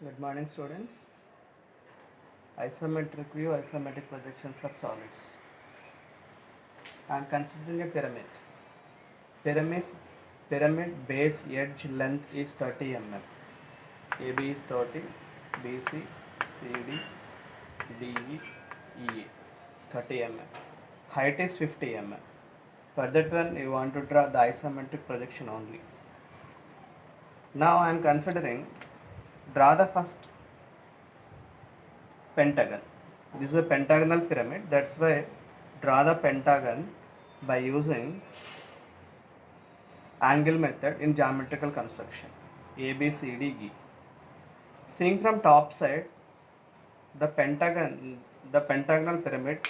Good morning, students. Isometric view, isometric projections of solids. I am considering a pyramid. Pyramid, pyramid base edge length is 30 mm. AB is 30, BC, CD, DE, EA 30 mm. Height is 50 mm. For that one, you want to draw the isometric projection only. Now I am considering draw the first pentagon. This is a pentagonal pyramid. That's why draw the pentagon by using angle method in geometrical construction. A, B, C, D, E. Seeing from top side, the pentagonal pyramid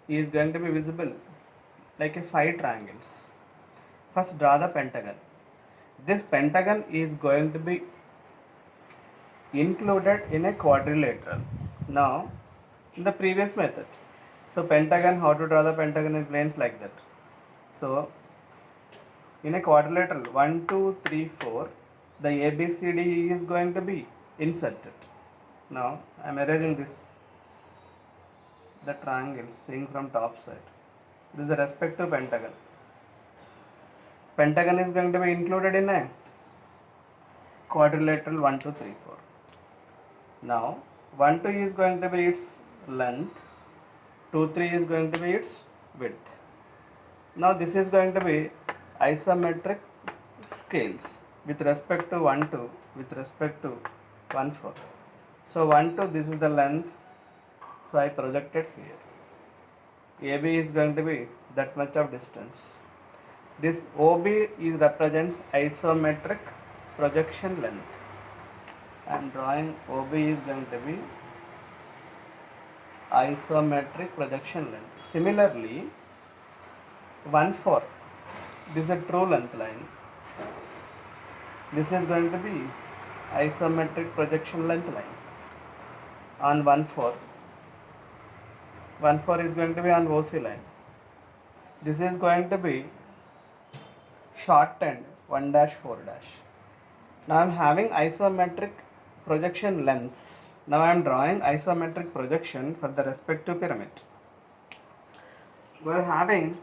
is going to be visible like a 5 triangles. First draw the pentagon. This pentagon is going to be included in a quadrilateral. Now, in the previous method, so pentagon, how to draw the pentagon in planes like that. So, in a quadrilateral 1, 2, 3, 4, the ABCD is going to be inserted. Now, I am erasing this, the triangles seeing from top side. This is the respective pentagon. Pentagon is going to be included in a quadrilateral 1, 2, 3, 4. Now, 1, 2 is going to be its length, 2, 3 is going to be its width. Now, this is going to be isometric scales with respect to 1, 2, with respect to 1, 4. So, 1, 2, this is the length, so I projected here. AB is going to be that much of distance. This OB is represents isometric projection length. I am drawing OB is going to be isometric projection length. Similarly, 1, 4, this is a true length line. This is going to be isometric projection length line on 1, 4. 1, 4 is going to be on OC line. This is going to be shortened 1 dash 4 dash. Now I am having isometric projection lengths. Now I am drawing isometric projection for the respective pyramid. We are having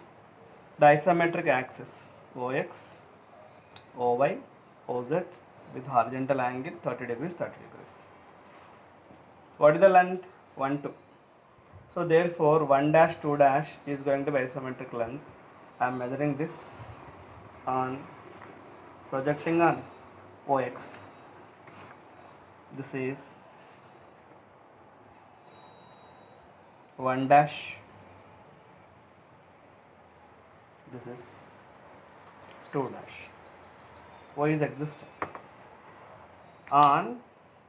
the isometric axis OX, OY, OZ with horizontal angle 30 degrees, 30 degrees. What is the length? 1, 2. So therefore 1 dash 2 dash is going to be isometric length. I am measuring this on projecting on OX. This is 1 dash, this is 2 dash. Y is existing. On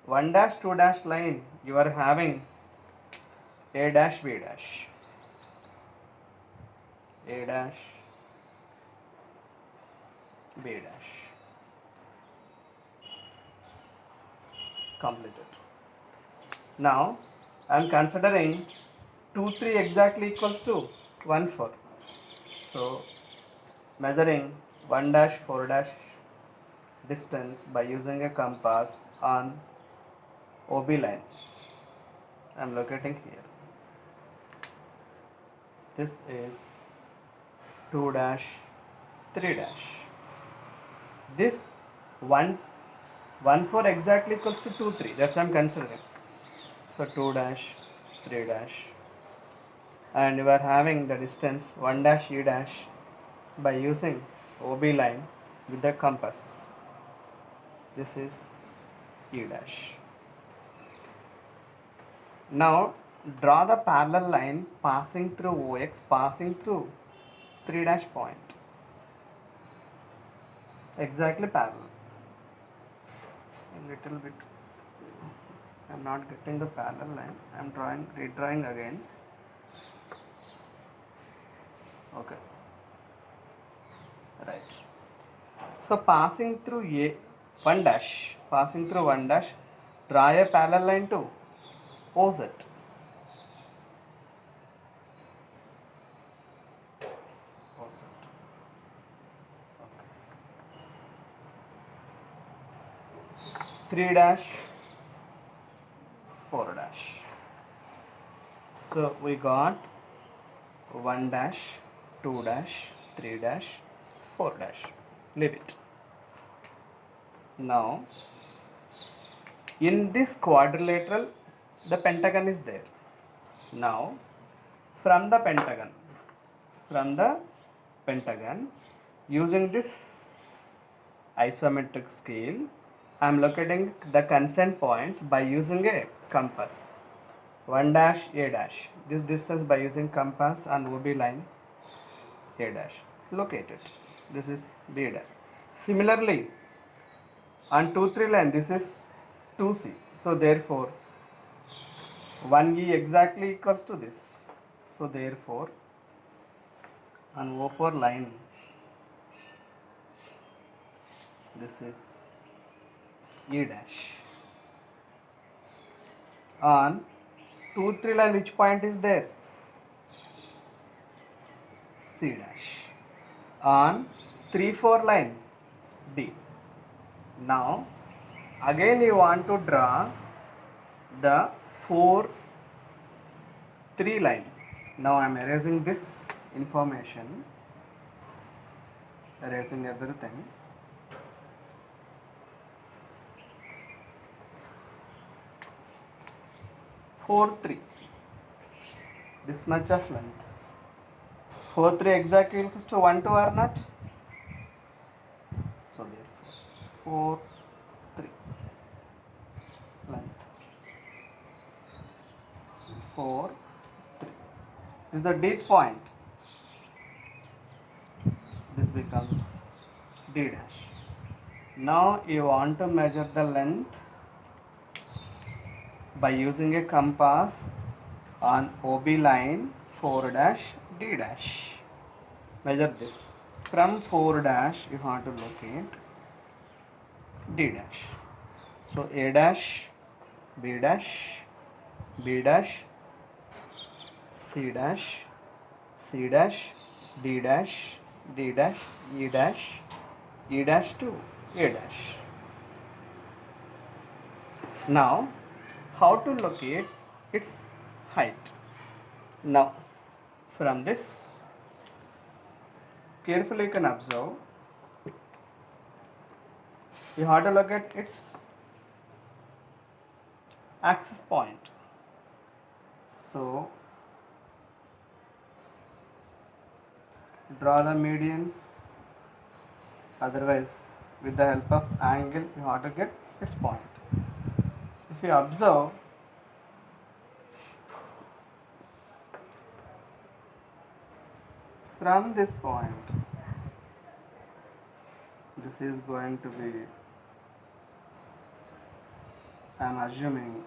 1 dash 2 dash line, you are having A dash B dash. A dash B dash. Completed. Now I am considering 2, 3 exactly equals to 1, 4. So measuring 1 dash 4 dash distance by using a compass on OB line. I am locating here. This is 2 dash 3 dash. This 1, 1, 4 exactly equals to 2, 3. That's what I am considering. So 2 dash 3 dash. And you are having the distance 1 dash E dash by using OB line with the compass. This is E dash. Now draw the parallel line passing through OX, passing through 3 dash point. Exactly parallel. A little bit. I am not getting the parallel line. I am redrawing again. Okay. Right. So passing through 1 dash, passing through 1 dash, draw a parallel line to OZ. OZ. Okay. 3 dash 4 dash. So we got 1 dash, 2 dash, 3 dash, 4 dash. Leave it. Now in this quadrilateral the pentagon is there. Now from the pentagon using this isometric scale I am locating the consent points by using a compass. 1 dash, A dash, this distance by using compass and OB line, A dash, locate it. This is B dash. Similarly on 2 3 line this is 2C, so therefore 1E exactly equals to this, so therefore on O4 line this is E dash. On 2 3 line which point is there? C dash. On 3 4 line D. Now again you want to draw the 4 3 line. Now I am erasing this information, erasing everything. Four 3, this much of length. 4 3 exactly equals to 1 2 or not? So therefore 4 3 length 4 3. This is the D point. This becomes D dash. Now you want to measure the length by using a compass on OB line 4 dash D dash. Measure this. From 4 dash you have to locate D dash. So A dash, B dash, B dash, C dash, C dash, D dash, D dash, E dash, E dash to A dash. Now how to locate its height? Now from this carefully you can observe, you have to locate its axis point. So draw the medians, otherwise with the help of angle you have to get its point. If you observe, from this point this is going to be, I am assuming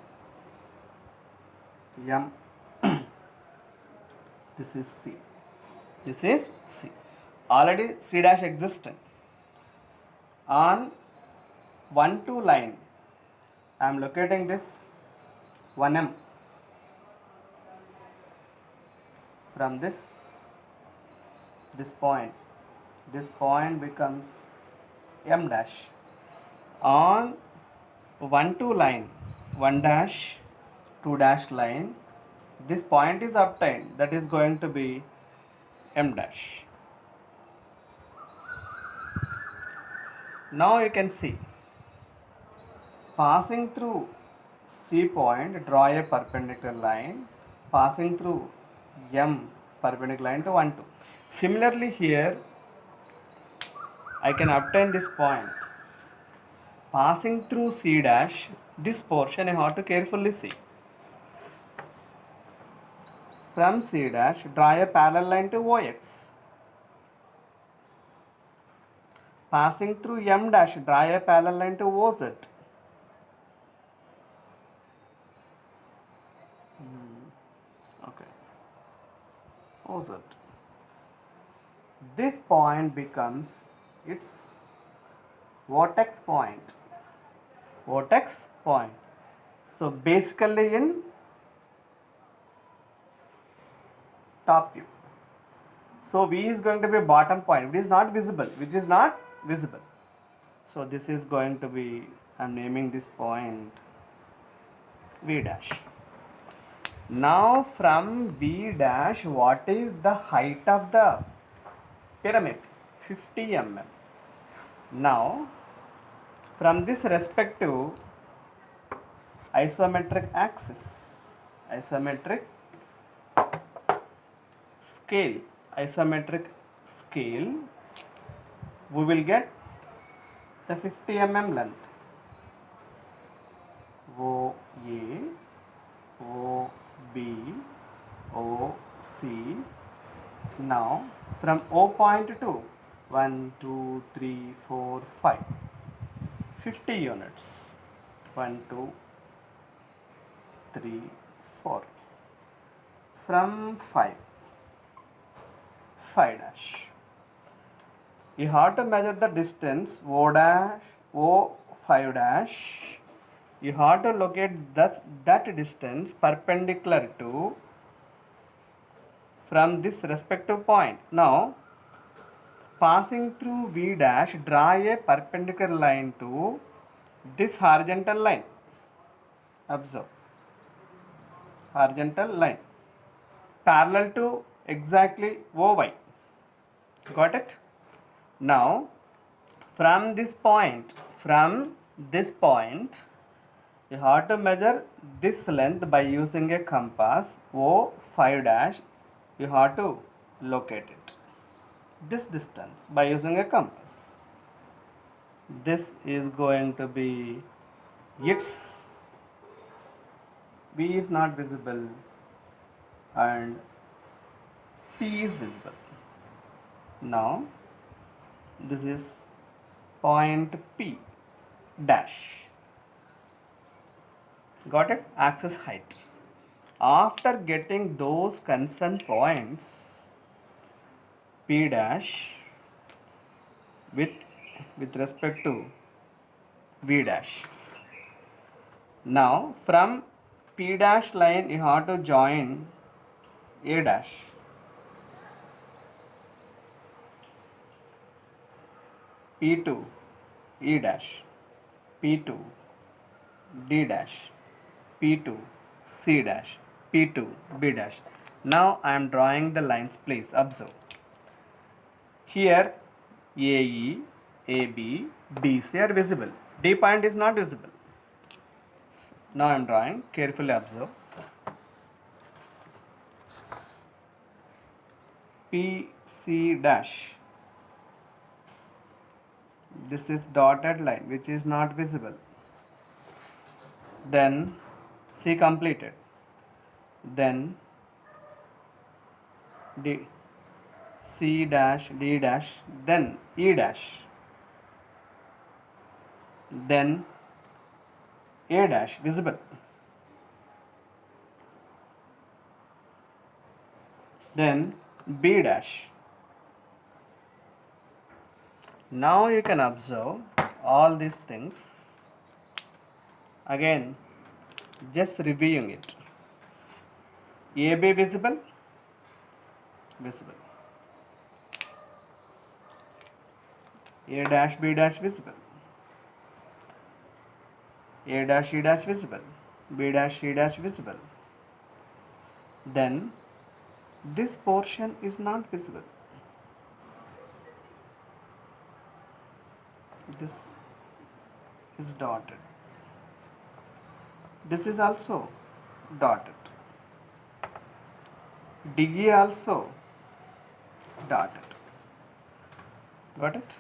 M. This is C. This is C. Already C dash existent. On 1 2 line I am locating this 1M. From this point becomes M dash. On 1 2 line 1 dash 2 dash line, this point is obtained, that is going to be M dash. Now you can see, passing through C point, draw a perpendicular line, passing through M perpendicular line to 1 2. Similarly here I can obtain this point, passing through C dash, this portion I have to carefully see. From C dash draw a parallel line to OX. Passing through M dash draw a parallel line to OZ. Okay, OZ. This point becomes its vertex point. Vertex point. So basically in top view. So V is going to be bottom point, which is not visible, So this is going to be, I am naming this point V dash. Now from V dash, what is the height of the pyramid? 50 mm. Now from this respective isometric axis, isometric scale, we will get the 50 mm length. OA, OB, OC. Now from O point to 1, 2, 3, 4, 5, 50 units. 1, 2, 3, 4. From 5 dash. You have to measure the distance O dash, O5 dash. You have to locate that distance perpendicular to from this respective point. Now, passing through V dash, draw a perpendicular line to this horizontal line. Observe. Horizontal line. Parallel to exactly OY. Got it? Now, from this point, you have to measure this length by using a compass. O5 dash, you have to locate it. This distance by using a compass. This is going to be its B is not visible and P is visible. Now this is point P dash. Got it? Axis height. After getting those concerned points P dash with respect to V dash. Now from P dash line you have to join A dash. P2 E dash, P2 D dash, P2 C dash, P2 B dash. Now I am drawing the lines, please observe. Here AE, AB, BC are visible. D point is not visible. Now I am drawing, carefully observe. PC dash. This is dotted line which is not visible. Then C completed. Then D, C dash, D dash, then E dash, then A dash visible, then B dash. Now you can observe all these things. Again, just reviewing it. AB visible, visible. A dash, B dash visible. A dash, E dash visible. B dash, C dash visible. Then this portion is not visible. This is dotted. This is also dotted. DE also dotted. Got it?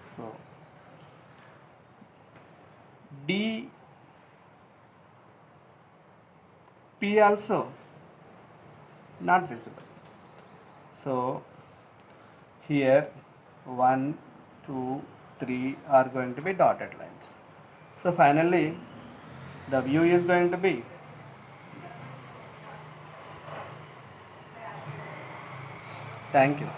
So DP also not visible. So here 1, 2, 3 are going to be dotted lines. So finally the view is going to be this. Thank you.